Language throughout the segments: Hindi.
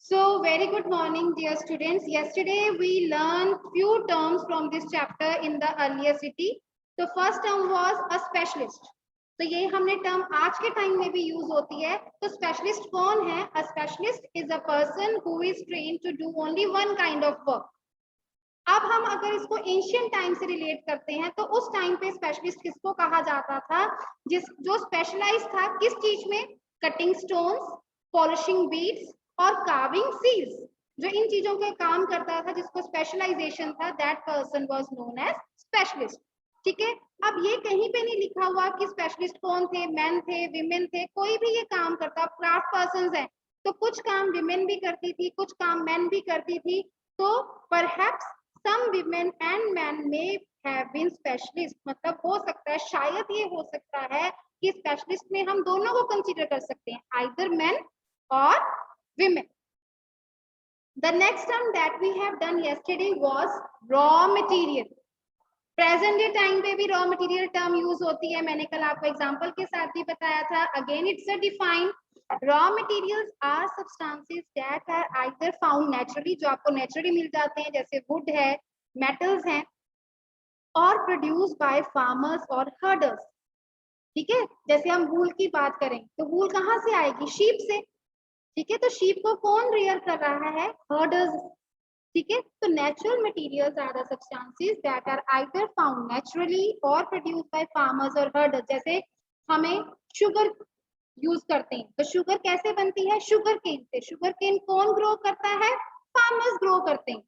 So very good morning, dear students. Yesterday we learned few terms from this chapter in the earlier city. The first term was a specialist. तो ये हमने term आज के time में भी use होती है. तो specialist कौन है? A specialist is a person who is trained to do only one kind of work. अब हम अगर इसको एंशियंट टाइम से रिलेट करते हैं तो उस टाइम पे स्पेशलिस्ट किसको कहा जाता था? जो स्पेशलाइज था किस चीज में? कटिंग स्टोन्स, पॉलिशिंग बीड्स और कार्विंग सील्स. जो इन चीजों के काम करता था, जिसको स्पेशलाइजेशन था, that person was known as specialist. ठीक है. अब ये कहीं पे नहीं लिखा हुआ कि स्पेशलिस्ट कौन थे, मेन थे, विमेन थे, कोई भी ये काम करता. क्राफ्ट पर्सन है तो कुछ काम विमेन भी करती थी, कुछ काम मेन भी करती थी. तो perhaps some women and men may have been specialist. मतलब हो सकता है, शायद ये हो सकता है कि स्पेशलिस्ट में हम दोनों को कंसीडर कर सकते हैं, either men or women. The next term that we have done yesterday was raw material. Present day time पे भी रॉ मटेरियल टर्म यूज होती है. मैंने कल आपको एग्जांपल के साथ भी बताया था. Again it's a defined. Raw materials are substances that are either found naturally, जो आपको नेचुरली मिल जाते हैं, जैसे वुड है, मेटल्स हैं, और प्रोड्यूस बाय फार्मर्स और हर्डर्स. ठीक है. जैसे हम वूल की बात करें तो वूल कहाँ से आएगी? शीप से. ठीक है. तो शीप को कौन रेयर कर रहा है? हर्डर्स. ठीक है. तो natural materials are the substances that are either found naturally और प्रोड्यूस्ड बाय फार्मर्स और हर्डर्स. जैसे हमें शुगर यूज करते हैं तो शुगर कैसे बनती है? शुगर केन से. शुगर केन कौन ग्रो करता है? फार्मर्स ग्रो करते हैं.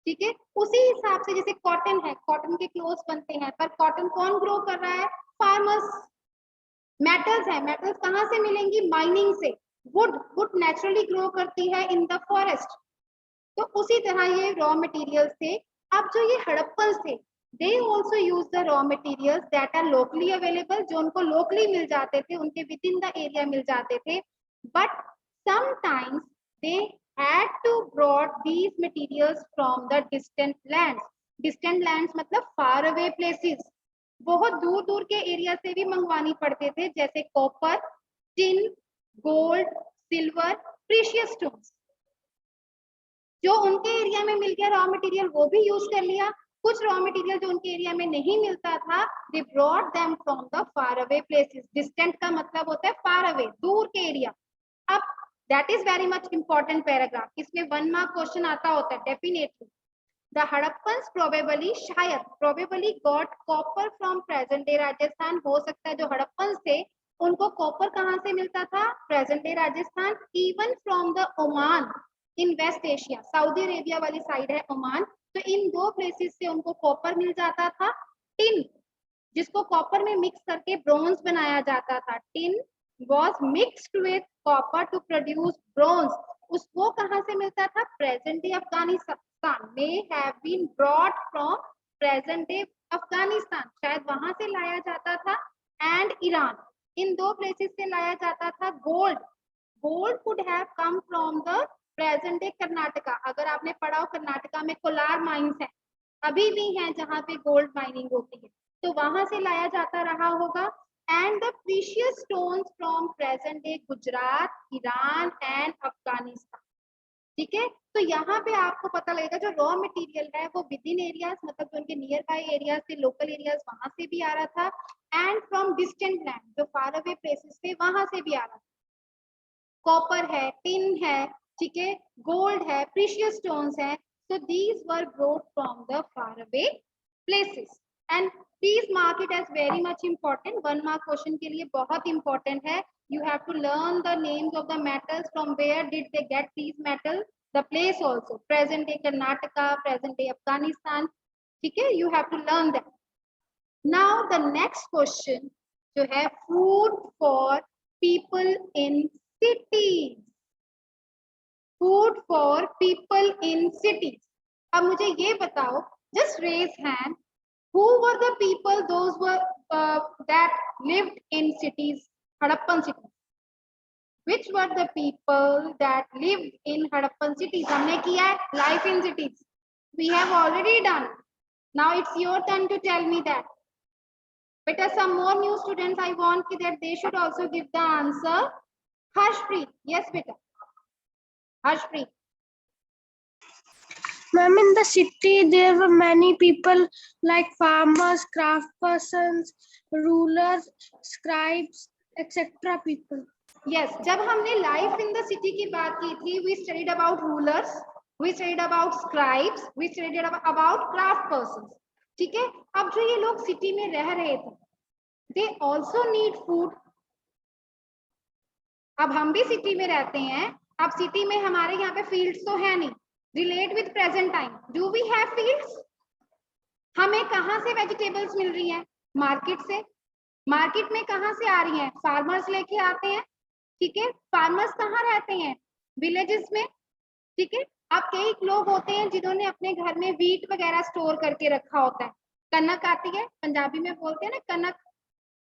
ठीक है. उसी हिसाब से जैसे कॉटन है, कॉटन के क्लोथ्स बनते हैं, पर कॉटन कौन ग्रो कर रहा है? फार्मर्स. मेटल्स है, मेटल्स कहाँ से मिलेंगी? माइनिंग से. वुड नेचुरली ग्रो करती है इन द फॉरेस्ट. तो उसी तरह ये रॉ मटेरियल्स थे. अब जो ये हड़प्पन थे, they also use the raw materials that are locally available. जो उनको लोकली मिल जाते थे, उनके विद इन द एरिया मिल जाते थे. But sometimes they had to brought these materials from the distant lands. distant lands मतलब far away places. बहुत दूर दूर के एरिया से भी मंगवानी पड़ते थे, जैसे copper, tin, gold, silver, precious stones. जो उनके एरिया में मिल गया रॉ मटेरियल वो भी यूज कर लिया. कुछ रॉ मटेरियल जो उनके एरिया में नहीं मिलता था, they brought them from the far away places. Distant का मतलब होता है फार अवे, दूर के एरिया. अब that is very much important paragraph. इसमें 1 मार्क क्वेश्चन आता होता है डेफिनेटली. द हड़प्पन्स प्रोबेबली, शायद, probably got copper from present day Rajasthan. हो सकता है जो हड़प्पन्स थे उनको कॉपर कहाँ से मिलता था? Present day Rajasthan. Even from the Oman in West Asia. Saudi Arabia वाली साइड है ओमान. तो इन दो प्लेसेस से उनको कॉपर मिल जाता था. टिन, जिसको कॉपर में मिक्स करके ब्रॉन्ज बनाया जाता था. Tin was mixed with copper to produce bronze. उसको कहाँ से मिलता था? Present day Afghanistan. may have been brought from present day Afghanistan. शायद वहां से लाया जाता था. And Iran. इन दो प्लेसेस से लाया जाता था. Gold, gold could have come from the present day Karnataka. अगर आपने पढ़ा हो कर्नाटका में कोलार माइंस है, अभी भी हैं जहाँ पे गोल्ड माइनिंग होती है, तो वहां से लाया जाता रहा होगा. and the precious stones from present day Gujarat, Iran and Afghanistan. ठीक है. तो यहाँ पे आपको पता लगेगा जो रॉ मटेरियल है वो विद इन एरियाज, मतलब जो उनके नियर बाय एरियाज से, लोकल एरियाज, वहां से भी आ रहा था. एंड फ्रॉम डिस्टेंट लैंड, जो फार अवे प्लेसेस थे वहां से भी आ रहा था. कॉपर है, टिन है, ठीक है, गोल्ड है, प्रीशियस स्टोन्स है. so these were brought from the far away places. and please mark it as very much important. 1 mark question के लिए बहुत important है. you have to learn the names of the metals. from where did they get these metals, the place also, present day Karnataka, present day Afghanistan. ठीक है. you have to learn that. now the next question जो है food for people in cities. Food for people in cities. अब मुझे ये बताओ, just raise hand, who were the people those were that lived in cities, Harappan cities. Which were the people that lived in Harappan cities? हमने किया है life in cities. We have already done. Now it's your turn to tell me that. बेटा some more new students I want that they should also give the answer. Harshpreet, yes beta. Harshpreet. Ma'am, in the city there were many people like farmers, craft persons, rulers, scribes, etc. people. Yes, जब हमने लाइफ इन द सिटी की बात की थी, we studied about rulers, we studied about scribes, we studied about craft persons. ठीक है, अब जो ये लोग सिटी में रह रहे थे, दे ऑल्सो नीड फूड। अब हम भी सिटी में रहते हैं, अब सिटी में हमारे यहाँ पे फील्ड्स तो है नहीं। Relate with present time, do we have fields? हमें कहाँ से वेजिटेबल्स मिल रही हैं? मार्केट से। मार्केट में कहाँ से आ रही हैं? फार्मर्स लेके आते हैं। ठीक है, फार्मर्स कहाँ रहते हैं? विलेजेस में। ठीक है, अब कई लोग होते हैं जिन्होंने अपने घर में वीट वगैरह स्टोर करके रखा होता है। कनक आती है, पंजाबी में बोलते हैं ना कनक,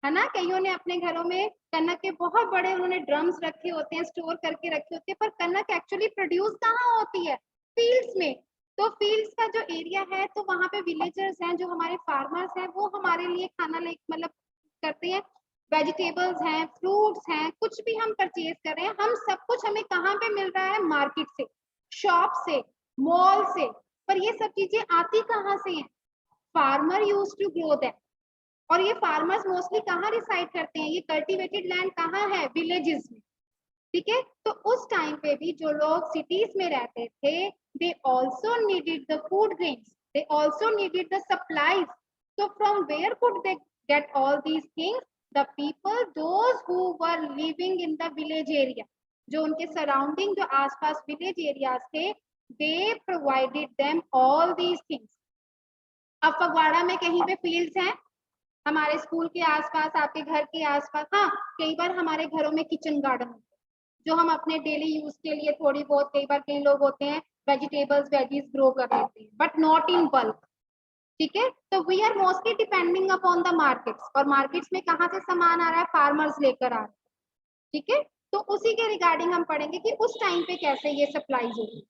है ना। कईयों ने अपने घरों में कनक के बहुत बड़े उन्होंने ड्रम्स रखे होते हैं, स्टोर करके रखे होते हैं, पर कनक एक्चुअली प्रोड्यूस कहाँ होती है? फील्ड्स में। तो फील्ड्स का जो एरिया है, तो वहां पे विलेजर्स हैं, जो हमारे फार्मर्स हैं, वो हमारे लिए खाना ले मतलब करते हैं। वेजिटेबल्स हैं, फ्रूट्स हैं, कुछ भी हम परचेज कर रहे हैं, हम सब कुछ हमें कहाँ पे मिल रहा है? मार्केट से, शॉप से, मॉल से। पर ये सब चीजें आती कहाँ से हैं? Farmer use to grow that. और ये फार्मर्स मोस्टली कहाँ रिसाइड करते हैं? ये कल्टीवेटेड लैंड कहाँ है? विलेजेस में। ठीक है, तो उस टाइम पे भी जो लोग सिटीज में रहते थे, they also needed the food grains, they also needed the supplies. So from where could they get all these things? The people, those who were living in the village area, जो उनके सराउंडिंग, जो आसपास विलेज एरियाज थे, they provided them all these things. अब फगवाड़ा में कहीं पे फील्ड्स हैं, हमारे स्कूल के आसपास, आपके घर के आसपास, हाँ कई बार हमारे घरों में किचन गार्डन होते हैं, जो हम अपने डेली यूज के लिए थोड़ी बहुत, कई बार कई लोग होते हैं वेजिटेबल्स वेजीज ग्रो कर लेते हैं, बट नॉट इन बल्क। ठीक है, तो we are mostly depending upon the markets, और मार्केट्स में कहाँ से सामान आ रहा है? फार्मर्स लेकर आ रहे हैं। ठीक है, तो उसी के रिगार्डिंग हम पढ़ेंगे कि उस टाइम पे कैसे ये सप्लाईज होगी।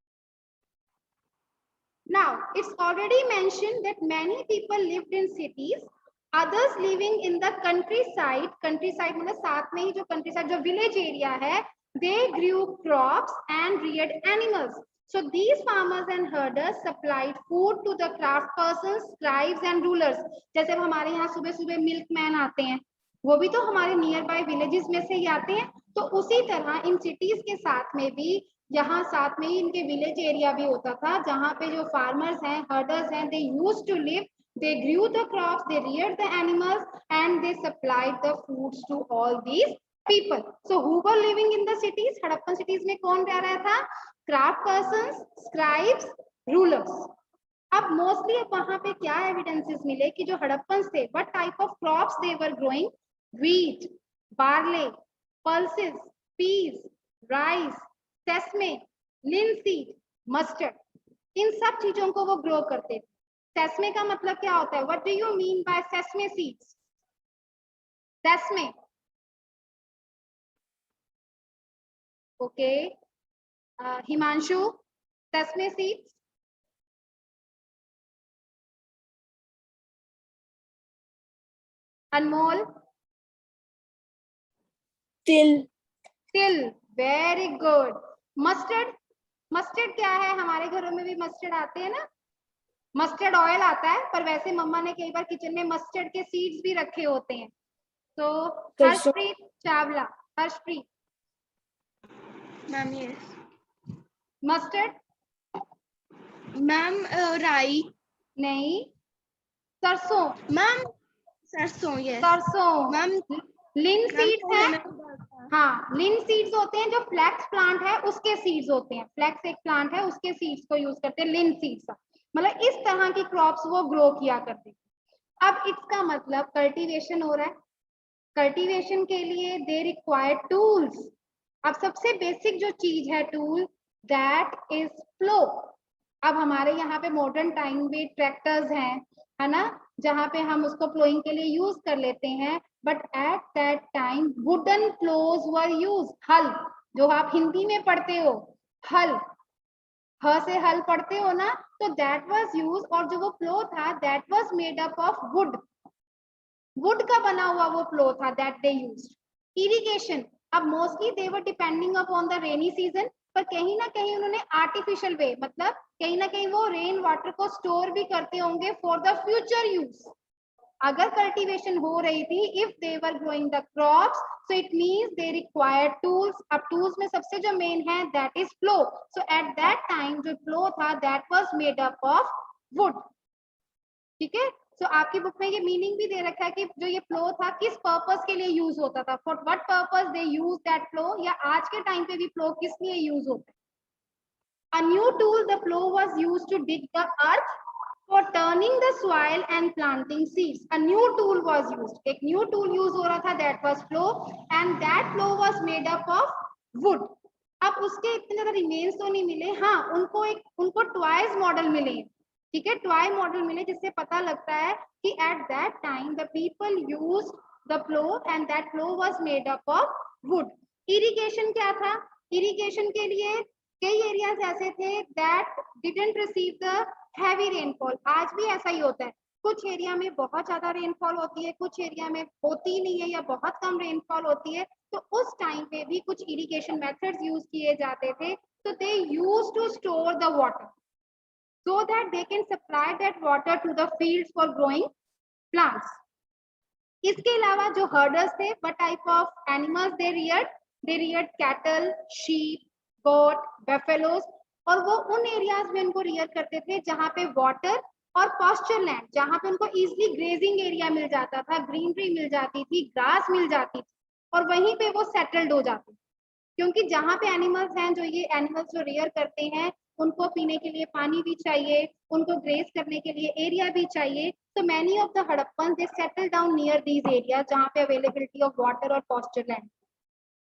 Now it's already mentioned that many people lived in cities, others living in the countryside. Countryside मतलब साथ में ही जो countryside, जो village area है, they grew crops and reared animals. So these farmers and herders supplied food to the craft persons, scribes and rulers. जैसे हमारे यहाँ सुबह सुबह मिल्कमैन आते हैं, वो भी तो हमारे नियर बाय विलेजेस में से ही आते हैं। तो उसी तरह इन सिटीज के साथ में भी, यहाँ साथ में ही इनके विलेज एरिया भी होता था, जहाँ पे जो फार्मर्स हैं, हर्डर्स हैं, they used to live, they grew the crops, they reared the animals, and they supplied the foods to all these people. So who were living in the cities? Harappan cities में कौन रह रहा था? Craft persons, scribes, rulers. अब मोस्टली वहां पे क्या एविडेंसेस मिले कि जो हड़प्पन थे, what type of crops they were growing? Wheat, barley, pulses, peas, rice, sesame, linseed, mustard, इन सब चीजों को वो ग्रो करते थे। सेस्मे का मतलब क्या होता है? What do you mean by sesame seeds? Sesame, okay, Himanshu, sesame seeds? Anmol? तिल। तिल, वेरी गुड। मस्टर्ड? मस्टर्ड क्या है? हमारे घरों में भी मस्टर्ड आते हैं ना, मस्टर्ड ऑयल आता है, पर वैसे मम्मा ने कई बार किचन में मस्टर्ड के सीड्स भी रखे होते हैं। तो Harshpreet Chawla, Harshpreet. Ma'am yes. Mustard? Ma'am राई। नहीं, सरसों। मैम सरसों, यस। सरसों। मैम लिन सीड्स है, हाँ लिन सीड्स होते हैं, जो फ्लैक्स प्लांट है उसके सीड्स होते हैं। फ्लैक्स एक प्लांट है, उसके सीड्स को यूज करते हैं लिन सीड्स। मतलब इस तरह की क्रॉप्स वो ग्रो किया करते हैं। अब इसका मतलब कल्टीवेशन हो रहा है। कल्टीवेशन के लिए दे रिक्वायर टूल्स। अब सबसे बेसिक जो चीज है टूल, दैट इज प्लो। अब हमारे यहाँ पे मॉडर्न टाइम में ट्रैक्टर्स हैं, है ना, जहाँ पे हम उसको प्लोइंग के लिए यूज कर लेते हैं, but at that time wooden ploughs were use. हल, जो आप हिंदी में पढ़ते हो, हल, ह से हल पढ़ते हो ना, तो दैट वाज यूज। और जो वो प्लो था, that was made up of would, would का बना हुआ वो प्लो था, दैट दे यूज्ड। इरिगेशन, अब mostly they were depending upon the rainy season. पर कहीं ना कहीं उन्होंने आर्टिफिशियल वे, मतलब कहीं ना कहीं वो रेन वाटर को स्टोर भी करते होंगे फॉर द फ्यूचर यूज। अगर कल्टीवेशन हो रही थी, if they were growing the crops, so it means they required tools. अब टूल्स में सबसे जो मेन है that is plough. So at that time जो प्लो था that was made up of wood. ठीक है, सो आपकी बुक में ये मीनिंग भी दे रखा है कि जो ये प्लो था किस पर्पस के लिए यूज होता था, for what purpose they use that plough, या आज के टाइम पे भी प्लो किस लिए यूज होता है। A new tool, the plow, was used to dig the earth for turning the soil and planting seeds. A new tool was used. एक new tool use हो रहा था, that was plow, and that plow was made up of wood. अब उसके इतने ज्यादा रिमेन्स तो नहीं मिले, हाँ उनको टॉयज मॉडल मिले, ठीक है, टॉय मॉडल मिले, जिससे पता लगता है कि at that time the people use the plough and that plough was made up of wood. Irrigation क्या था, इरिगेशन के लिए कई एरियाज ऐसे थे that didn't receive the heavy rainfall. आज भी ऐसा ही होता है, कुछ एरिया में बहुत ज्यादा रेनफॉल होती है, कुछ एरिया में होती नहीं है या बहुत कम रेनफॉल होती है, तो उस टाइम पे भी कुछ इरिगेशन मेथड्स यूज किए जाते थे। तो they use to store the water so that they can supply that water to the fields for growing plants. इसके अलावा जो herders थे, what type of animals they reared? They reared cattle, sheep, goat, buffaloes, और वो उन एरियाज में उनको रियर करते थे जहाँ पे वाटर और पॉस्चर लैंड, जहाँ पे उनको इजिली ग्रेजिंग एरिया मिल जाता था, ग्रीनरी मिल जाती थी, ग्रास मिल जाती थी, और वहीं पे वो सेटल्ड हो जाते, क्योंकि जहाँ पे एनिमल्स हैं, जो ये एनिमल्स जो रियर करते हैं, उनको पीने के लिए पानी भी चाहिए, उनको ग्रेज करने के लिए एरिया भी चाहिए। तो many of the Harappan they settle down near these area जहाँ पे अवेलेबिलिटी ऑफ वाटर और पॉस्चर लैंड,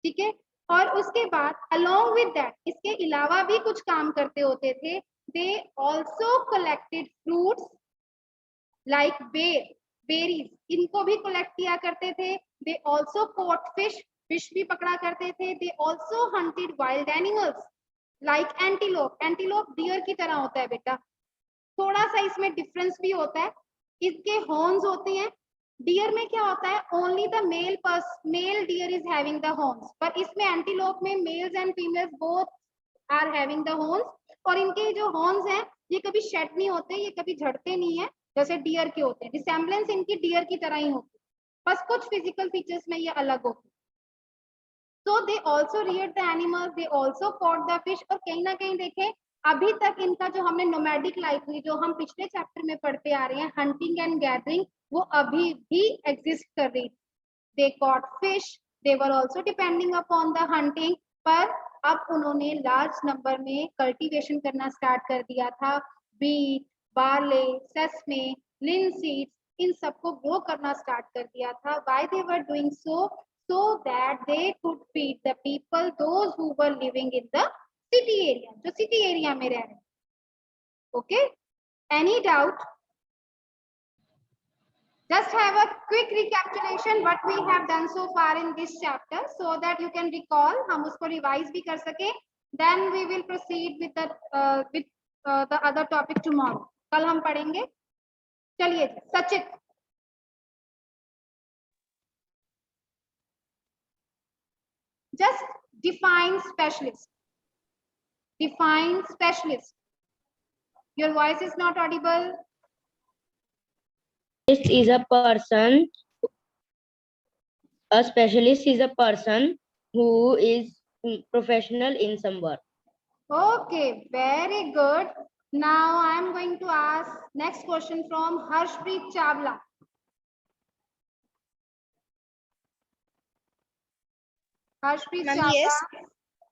ठीक है। और उसके बाद अलोंग विद दैट, इसके अलावा भी कुछ काम करते होते थे, they also collected fruits like berries, इनको भी कलेक्ट किया करते थे। They also caught fish, fish भी पकड़ा करते थे। They also hunted wild animals like antelope, antelope deer की तरह होता है बेटा, थोड़ा सा इसमें डिफरेंस भी होता है, इसके हॉर्न्स होते हैं। डियर में क्या होता है, only the male deer is having the horns, पर इसमें एंटीलोप में males and females both are having the horns, और इनके जो हॉर्न्स हैं ये कभी शेड नहीं होते, ये कभी झड़ते नहीं है जैसे डियर के होते हैं, डिसेम्बलेंस इनकी डियर की तरह ही होती है, बस कुछ फिजिकल फीचर्स में ये अलग होते हैं। So they also reared the animals, they also caught the fish, और कहीं ना कहीं देखें अभी तक इनका जो हमने नोमैडिक लाइफ हुई, जो हम पिछले चैप्टर में पढ़ते आ रहे हैं, हंटिंग एंड गैदरिंग, वो अभी भी एग्जिस्ट कर रही थी। They caught fish, they were also depending upon the hunting, पर अब उन्होंने लार्ज नंबर में कल्टीवेशन करना स्टार्ट कर दिया था, बीट, बार्ले, सेसमे, लिनसीड्स, इन सबको ग्रो करना स्टार्ट कर दिया था। Why they were doing so that they could feed the people, those who were living in the city area, जो city area में रह रहे। Okay, any doubt? Just have a quick recapitulation what we have done so far in this chapter so that you can recall, हम उसको revise भी कर सके, then we will proceed with the other topic tomorrow. कल हम पढ़ेंगे, चलिए सचित। Just define specialist. Define specialist. Your voice is not audible. Specialist is a person. A specialist is a person who is professional in some work. Okay, very good. Now I am going to ask next question from Harshpreet Chawla. Harshpreet Chawla. Yes.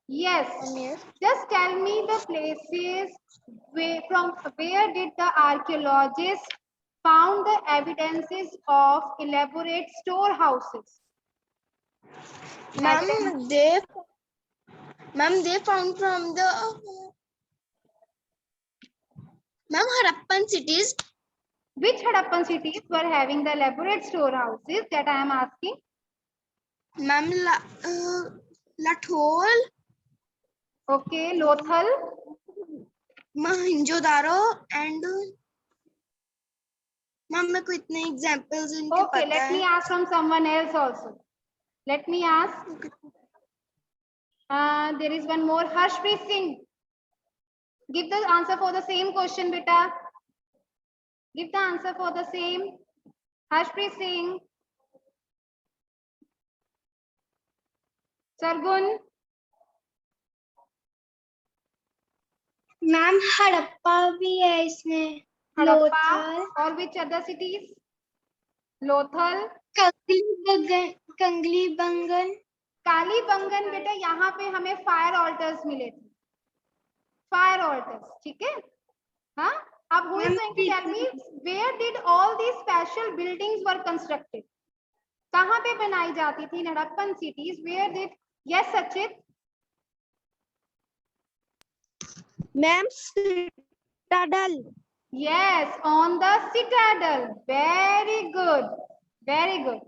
Yes. Yes. Just tell me the places from where did the archaeologists found the evidences of elaborate storehouses? Ma'am, they found from the Harappan cities. Which Harappan cities were having the elaborate storehouses that I am asking? Ma'am, Lathol. Okay, Lothal. Mohenjo-daro and ma'am, मेरे को इतने examples इनके Okay, पता let me है. ask from someone else also. Let me ask. There is one more. Harshpreet Singh. Give the answer for the same question, beta. Give the answer for the same. Harshpreet Singh. Sargun. Ma'am Harappa भी है इसमें, Harappa. Or which other cities? Lothal. कंगलीबंगन, Kalibangan बेटा यहाँ पे हमें फायर ऑल्टर्स मिले थे, फायर ऑल्टर्स, ठीक है. हाँ, अब who is going to tell me where did all these special buildings were constructed? कहाँ पे बनाई जाती थी Harappan cities? Where did? Yes, Sachit. Ma'am citadel. Yes, on the citadel. Very good. Very good.